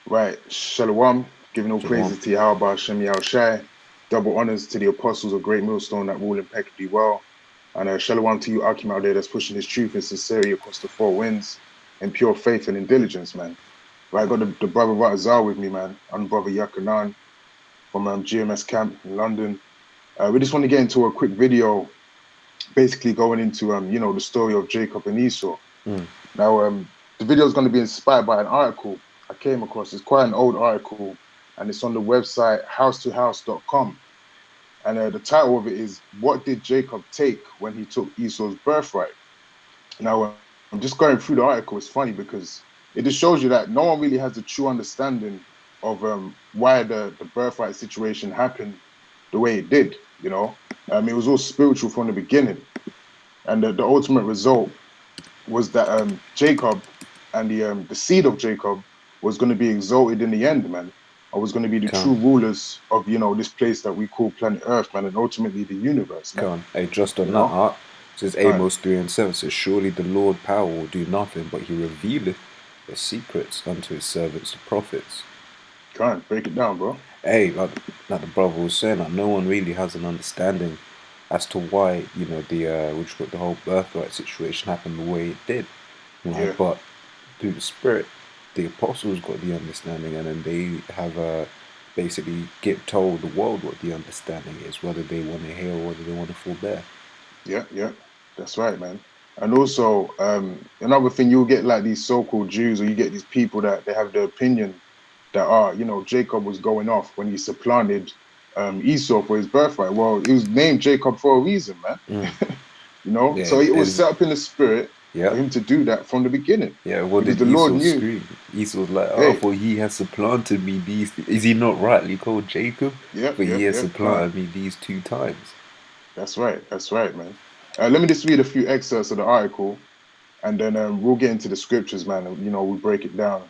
Right. Shalom. Giving all Shalom. praises to Yahweh Hashem Yahushai. Double honors to the apostles of Great Millstone that rule impeccably well. And shalom to you, Akim, out there that's pushing his truth and sincerity across the four winds in pure faith and in diligence, man. Right. I got the brother Ratazar with me, man. And brother Yakanan from GMS camp in London. We just want to get into a quick video, basically going into, the story of Jacob and Esau. Now, the video is going to be inspired by an article I came across. It's quite an old article, and it's on the website housetohouse.com. And the title of it is, "What Did Jacob Take When He Took Esau's Birthright?" Now, I'm just going through the article. It's funny because it just shows you that no one really has a true understanding of why the birthright situation happened the way it did, you know. It was all spiritual from the beginning. And the ultimate result was that Jacob and the seed of Jacob was going to be exalted in the end, man. I was going to be the true rulers of, this place that we call planet Earth, man, and ultimately the universe, man. Hey, just on that art, says Amos 3:7 says, "Surely the Lord power will do nothing, but he revealeth the secrets unto his servants, the prophets." Can't break it down, bro. Hey, like the brother was saying, like, no one really has an understanding as to why, the whole birthright situation happened the way it did. Right? But through the Spirit, the apostles got the understanding, and then they have basically get told the world what the understanding is, whether they want to hear or whether they want to forbear. Yeah, that's right, man. And also, another thing, you'll get like these so-called Jews, or you get these people that they have the opinion that, Jacob was going off when he supplanted Esau for his birthright. Well, he was named Jacob for a reason, man. So it was set up in the spirit for him to do that from the beginning. Yeah, what because did the Esau Lord knew. scream? Esau was like, "Oh, for he has supplanted me these. Is he not rightly called Jacob? For he has supplanted me these 2 times." That's right, man. Let me just read a few excerpts of the article, and then we'll get into the scriptures, man. And, we'll break it down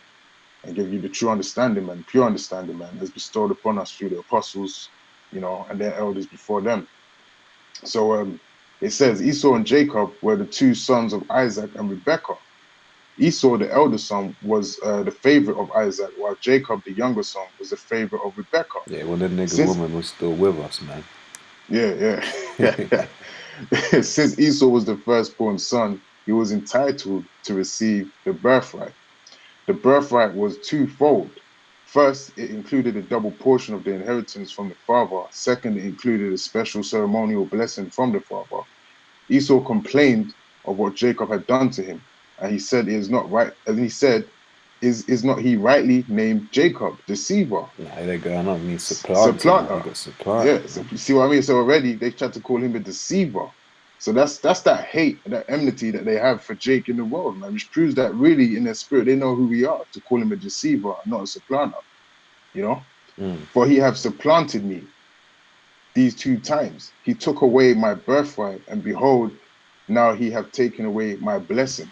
and give you the true understanding, man, pure understanding, man, as bestowed upon us through the apostles, and their elders before them. So it says, Esau and Jacob were the 2 sons of Isaac and Rebekah. Esau, the elder son, was the favorite of Isaac, while Jacob, the younger son, was the favorite of Rebekah. Yeah, well, the nigga woman was still with us, man. Yeah. Since Esau was the firstborn son, he was entitled to receive the birthright. The birthright was twofold. First, it included a double portion of the inheritance from the father. Second, it included a special ceremonial blessing from the father. Esau complained of what Jacob had done to him, and he said, "It is not right." And he said, "Is not he rightly named Jacob, deceiver?" Nah, they're going on me supplanter. Yeah, so you see what I mean? So already they tried to call him a deceiver. So that's that hate, that enmity that they have for Jake in the world, man, which proves that really in their spirit they know who we are, to call him a deceiver and not a supplanter. For he have supplanted me these 2 times. He took away my birthright, and behold, now he have taken away my blessing.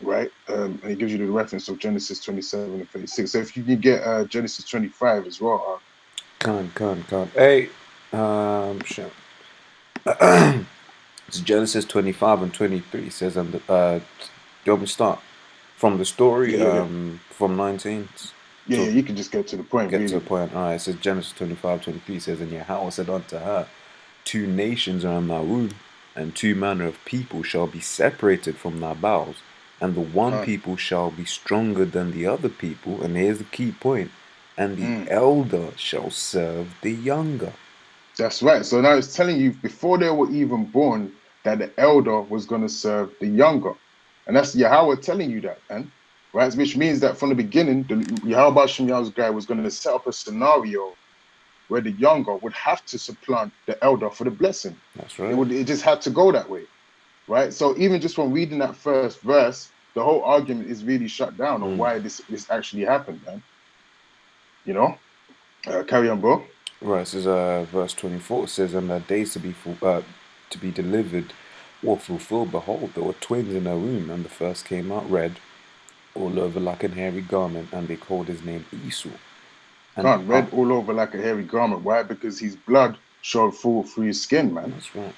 Right? And he gives you the reference of Genesis 27 and 36. So if you can get Genesis 25 as well. Can't. Hey, shit. It's Genesis 25 and 23 says, and do you want me to start from the story from 19? Yeah, you can just get to the point. To the point. All right, it says Genesis 25:23 says, "And Yahweh said unto her, 2 nations are in thy womb, and 2 manner of people shall be separated from thy bowels, and the one people shall be stronger than the other people." And here's the key point: "And the elder shall serve the younger." That's right. So now it's telling you before they were even born that the elder was going to serve the younger. And that's Yahweh telling you that, man. Right? Which means that from the beginning, the Yahweh Shemyahu's guy was going to set up a scenario where the younger would have to supplant the elder for the blessing. That's right. It just had to go that way. Right? So even just from reading that first verse, the whole argument is really shut down on why this actually happened, man. Carry on, bro. Right, it says verse 24, it says, "And their days to be delivered were fulfilled. Behold, there were twins in her womb, and the first came out red, all over like an hairy garment, and they called his name Esau." And red all over like a hairy garment. Why? Because his blood showed through his skin, man. That's right.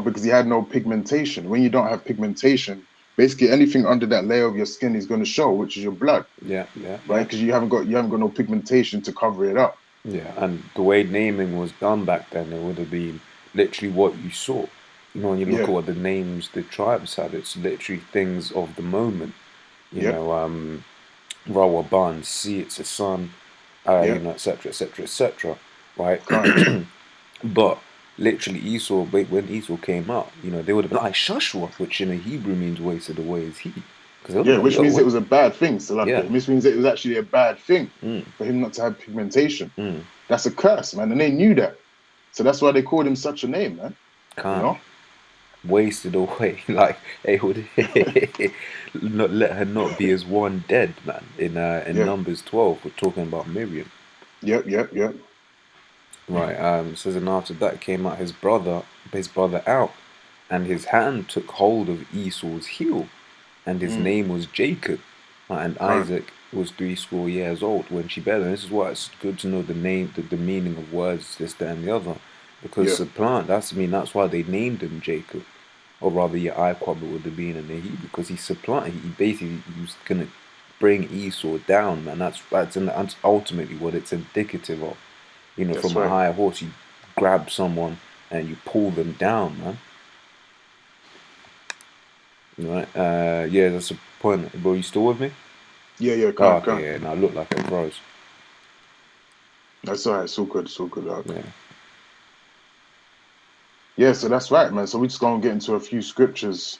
Because he had no pigmentation. When you don't have pigmentation, basically anything under that layer of your skin is going to show, which is your blood. Yeah. Right, because you haven't got no pigmentation to cover it up. Yeah, and the way naming was done back then, it would have been literally what you saw. You know, when you look at what the names the tribes had, it's literally things of the moment. You know, Rawaban, sea, it's a sun, you know, etc., etc., etc. Right? But literally Esau, when Esau came up, you know, they would have been like Shashwa, which in a Hebrew means wasted away is he. Yeah, which means it was a bad thing. So like, which means it was actually a bad thing for him not to have pigmentation. That's a curse, man, and they knew that. So that's why they called him such a name, man. You know? Wasted away, like they would not let her not be as one dead, man. In Numbers 12, we're talking about Miriam. Yep. Right. Says, and after that came out his brother out, and his hand took hold of Esau's heel, and his name was Jacob. And Isaac was 70 years old when she bare them. This is why it's good to know the name, the meaning of words, this, that, and the other, because supplant. That's why they named him Jacob, or rather, I probably would have been in the Hebrew, because he supplanted. He was gonna bring Esau down, man. That's ultimately what it's indicative of. You know, from a higher horse, you grab someone and you pull them down, man. Right? Yeah, that's a point. Bro, you still with me? Yeah, okay, yeah, now look like it froze. That's alright, so good. Yeah, so that's right, man. So we're just gonna get into a few scriptures,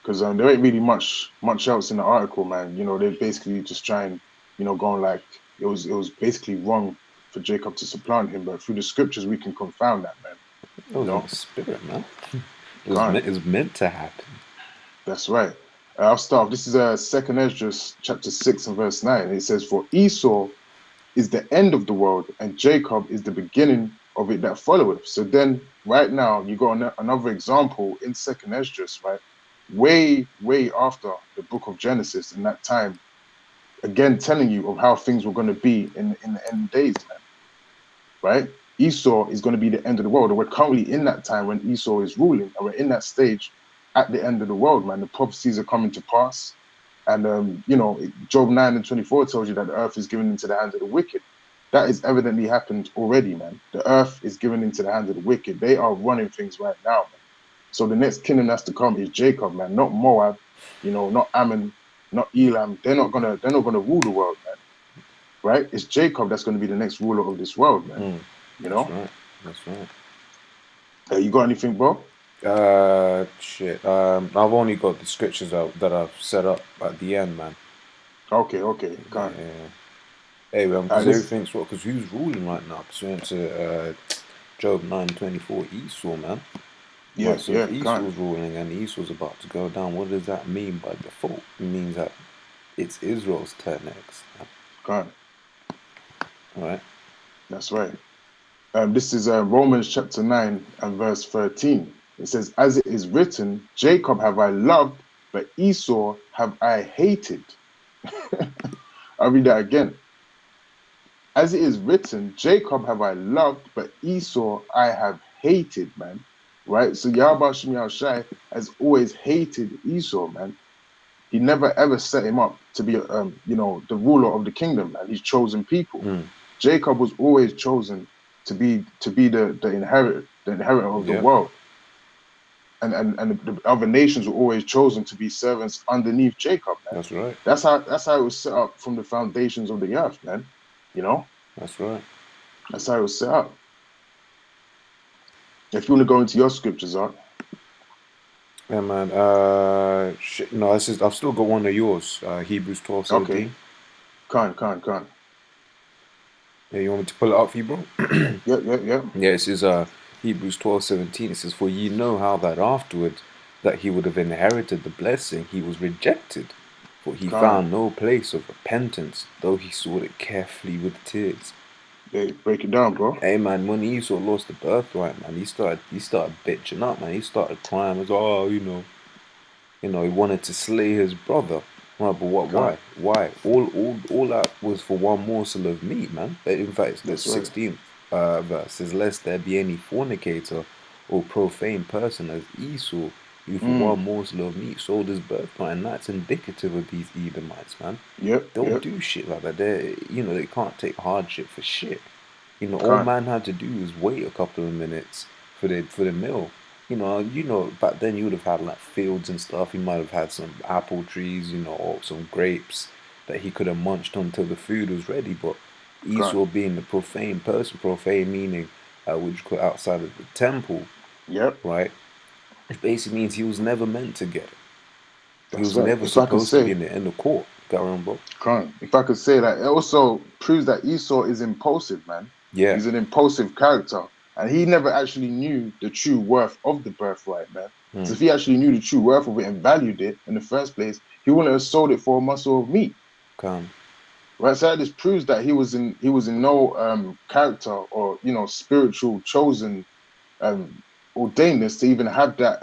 because there ain't really much else in the article, man. You know, they're basically just trying, you know, going like it was basically wrong for Jacob to supplant him, but through the scriptures we can confound that, man. It was in the spirit, man. It was meant to happen. That's right. I'll start. This is 2nd Esdras chapter 6 and verse 9. It says, "For Esau is the end of the world, and Jacob is the beginning of it that followeth." So then, right now, you got another example in 2nd Esdras, right? Way after the book of Genesis, in that time, again telling you of how things were going to be in the end days, man. Right? Esau is going to be the end of the world, and we're currently in that time when Esau is ruling, and we're in that stage at the end of the world, man. The prophecies are coming to pass, and you know, Job 9:24 tells you that the earth is given into the hands of the wicked. That has evidently happened already, man. The earth is given into the hands of the wicked. They are running things right now, man. So the next kingdom that's to come is Jacob, man, not Moab, you know, not Ammon, not Elam. They're not gonna rule the world, man. Right? It's Jacob that's gonna be the next ruler of this world, man. You know? That's right. You got anything, bro? Shit. I've only got the scriptures out that I've set up at the end, man. Okay. Yeah. Hey, because everything's what? Because who's ruling right now? Pursuant to Job 9:24, Esau, man. Yeah, right, so if Esau's ruling and Esau's about to go down, what does that mean by default? It means that it's Israel's turn next. All right. That's right. This is Romans chapter 9 and verse 13. It says, "As it is written, Jacob have I loved, but Esau have I hated." I'll read that again. "As it is written, Jacob have I loved, but Esau I have hated," man. Right? So Yahweh Shem Yahushai has always hated Esau, man. He never ever set him up to be, you know, the ruler of the kingdom, man. He's chosen people. Jacob was always chosen to be the inheritor of the world, and the other nations were always chosen to be servants underneath Jacob, man. That's right. That's how it was set up from the foundations of the earth, man. You know. That's right. That's how it was set up. If you want to go into your scriptures, Art. Yeah, man. Shit, no, I've still got one of yours. Hebrews 12:17. Okay. Can't. Yeah, you want me to pull it up for you, bro? Yeah. Yeah, it says Hebrews 12:17. It says, "For ye know how that afterward that he would have inherited the blessing, he was rejected, for he found no place of repentance, though he sought it carefully with tears." Hey, break it down, bro. Hey, man, when Esau lost the birthright, man, he started bitching up, man. He started crying. He was, oh, you know, he wanted to slay his brother. Right, but what? Why? All that was for one morsel of meat, man. In fact, the 16th verse says, "Lest there be any fornicator or profane person as Esau, who for one morsel of meat sold his birthright, and that's indicative of these Edomites, man. Yep. Don't do shit like that. They can't take hardship for shit. All Can't. man had to do was wait a couple of minutes for the meal. Back then you would have had like fields and stuff. He might have had some apple trees, or some grapes that he could have munched until the food was ready. But Esau, being the profane person, profane meaning which put outside of the temple, right? It basically means he was never meant to get it. He was never supposed to be in the court. Got on, bro? If I could say that, it also proves that Esau is impulsive, man. Yeah. He's an impulsive character. And he never actually knew the true worth of the birthright, man. So if he actually knew the true worth of it and valued it in the first place, he wouldn't have sold it for a muscle of meat. Right, so that just proves that he was in no character or spiritual chosen ordainedness to even have that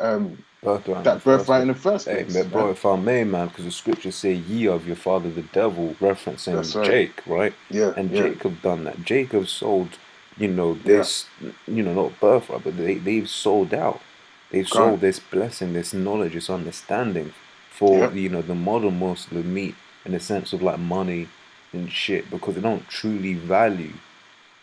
birthright in the first place. Hey, bro, if I may, man, because the scriptures say ye of your father the devil, referencing Jake, right? Yeah. And Jacob done that. Jacob sold, this, not birthright, but they've sold out. They've sold this blessing, this knowledge, this understanding for the modern morsel of meat in the sense of like money and shit, because they don't truly value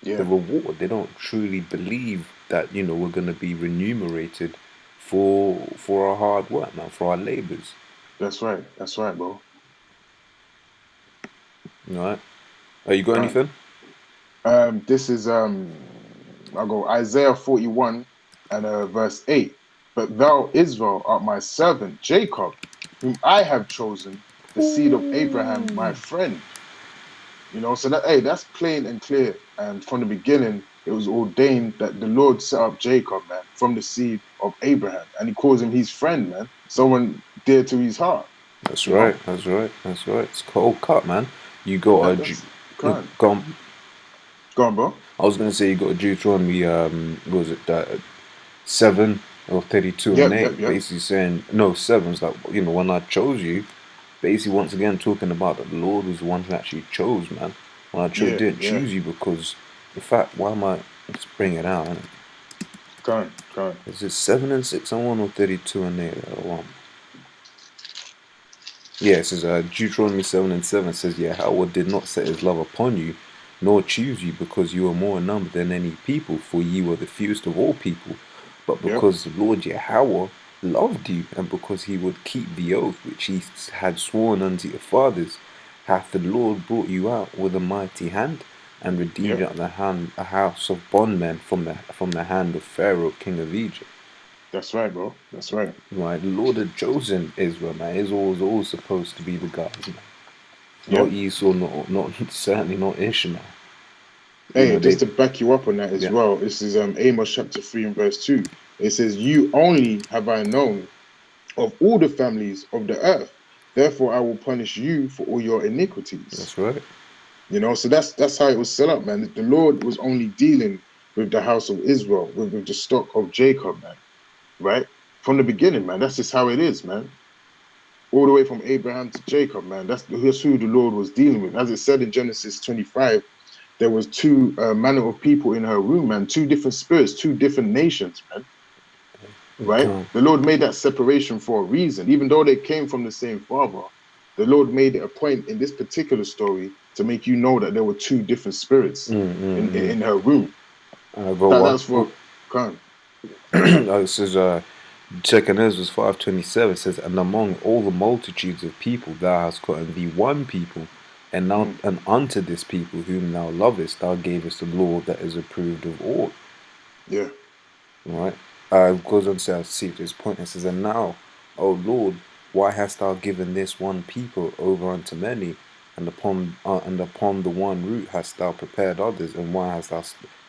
the reward. They don't truly believe that we're going to be remunerated for our hard work, man, for our labors. That's right, bro. All right. You got anything? This is I'll go Isaiah 41 and verse 8. But thou, Israel, art my servant Jacob, whom I have chosen, the seed of Abraham, my friend. So that's plain and clear. And from the beginning, it was ordained that the Lord set up Jacob, man, from the seed of Abraham. And he calls him his friend, man. Someone dear to his heart. That's right. It's cold cut, man. You got Go on, bro. I was going to say you got a Deuteronomy, what was it, 7 or 32 and 8, basically saying, no, 7's like, when I chose you, basically once again talking about that the Lord was the one who actually chose, man. When I didn't choose you because, in fact, why am I, let's bring it out, innit? Go on. Is it 7 and 6 and 1 or 32 and 8 that I want? Yeah, it says Deuteronomy 7 and 7 says, Yahweh did not set his love upon you, nor choose you, because you were more in number than any people, for ye were the fewest of all people. But because the Lord Yahweh loved you, and because he would keep the oath which he had sworn unto your fathers, hath the Lord brought you out with a mighty hand, and redeemed you out of a house of bondmen from the hand of Pharaoh, king of Egypt. That's right, bro. That's right. Right, the Lord had chosen Israel, man. Israel was always supposed to be the guys, man. Not Esau, not certainly not Ishmael. Hey, just to back you up on that as well, this is Amos chapter 3 and verse 2. It says, you only have I known of all the families of the earth. Therefore, I will punish you for all your iniquities. That's right. So that's how it was set up, man. The Lord was only dealing with the house of Israel, with the stock of Jacob, man. Right? From the beginning, man. That's just how it is, man. All the way from Abraham to Jacob, man. That's who the Lord was dealing with. As it said in Genesis 25, there was two manner of people in her womb, man. Two different spirits, two different nations, man. Right? The Lord made that separation for a reason. Even though they came from the same father, the Lord made it a point in this particular story to make you know that there were two different spirits in her womb. That's for it says, checking Ezra 5:27 says, and among all the multitudes of people thou hast gotten thee one people, and now and unto this people whom thou lovest thou gavest the Lord that is approved of all. Yeah. Right. It goes on to see this point. It says, and now, O Lord, why hast thou given this one people over unto many, and upon the one root hast thou prepared others, and why hast thou?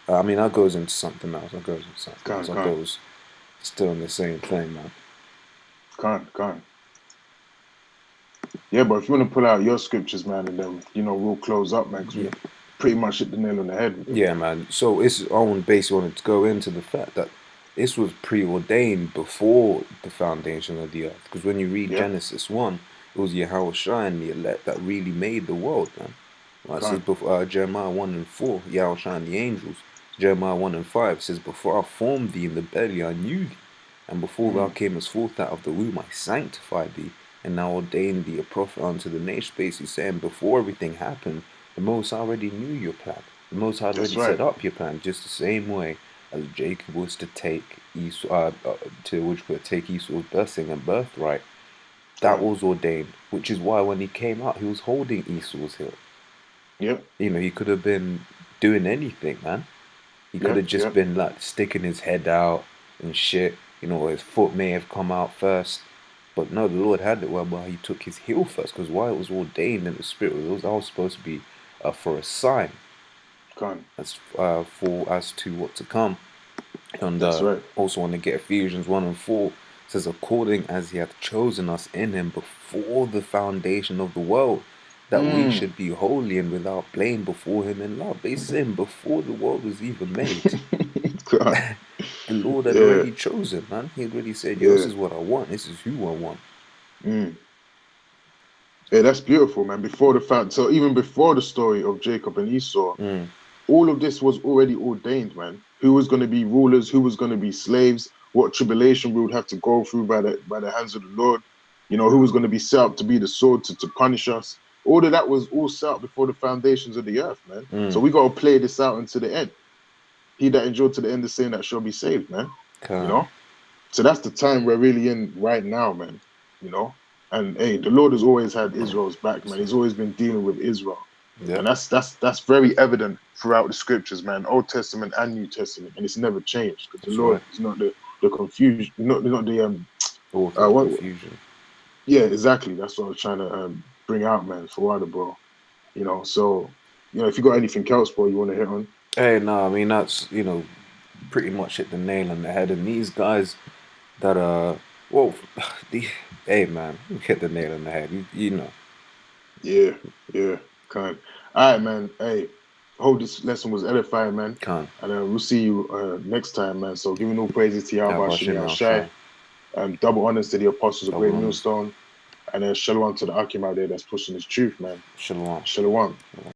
That goes into something else. That goes still in the same thing, man. Can't. Yeah, but if you want to pull out your scriptures, man, and then we'll close up, man. Cause we pretty much hit the nail on the head. Yeah, man. So I basically wanted to go into the fact that this was preordained before the foundation of the earth. Because when you read Genesis 1, it was Yahweh Shai and the elect that really made the world, man. It says before, Jeremiah 1 and 4, Yahweh Shai and the angels. Jeremiah 1 and 5 says, before I formed thee in the belly, I knew thee. And before thou camest forth out of the womb, I sanctified thee, and now ordained thee a prophet unto the nation. Basically saying, before everything happened, the Most High already knew your plan. The Most High already set up your plan, just the same way as Jacob was to take Esau, take Esau's blessing and birthright. That was ordained, which is why when he came out, he was holding Esau's heel. Yep. You know, he could have been doing anything, man. He could have just been like sticking his head out and shit. You know, his foot may have come out first. But no, the Lord had it whereby he took his heel first. Because why it was ordained in the spirit, it was all supposed to be for a sign. As to what to come. And also want to get Ephesians 1 and 4. It says, according as he hath chosen us in him before the foundation of the world, that we should be holy and without blame before him in love. They saying before the world was even made, the Lord had already chosen, man. He had already said, yo, this is what I want. This is who I want. Yeah, that's beautiful, man. So even before the story of Jacob and Esau, all of this was already ordained, man. Who was going to be rulers, who was going to be slaves, what tribulation we would have to go through by the hands of the Lord. You know, who was going to be set up to be the sword to punish us. All of that was all set up before the foundations of the earth, man. So we got to play this out until the end. He that endured to the end is saying that shall be saved, man. You know? So that's the time we're really in right now, man. You know? And hey, the Lord has always had Israel's back, man. He's always been dealing with Israel. And that's very evident throughout the scriptures, man. Old Testament and New Testament. And it's never changed. Because the Lord is not the confusion, not the confusion. Yeah, exactly. That's what I was trying to bring out, man, for water, bro. You know, so, you know, if you got anything else, bro, you want to hit on? Hey, no, I mean, that's, you know, pretty much hit the nail on the head. And these guys that, hey, man, hit the nail on the head, you know. Yeah, kind. All right, man. Hey, hope this lesson was edifying, man. And we'll see you next time, man. So giving all praises to Yahweh Shai. Double honors to the apostles of GreatMillStone. And then shalom to the Akim out there that's pushing his truth, man. Shalom. Shalom.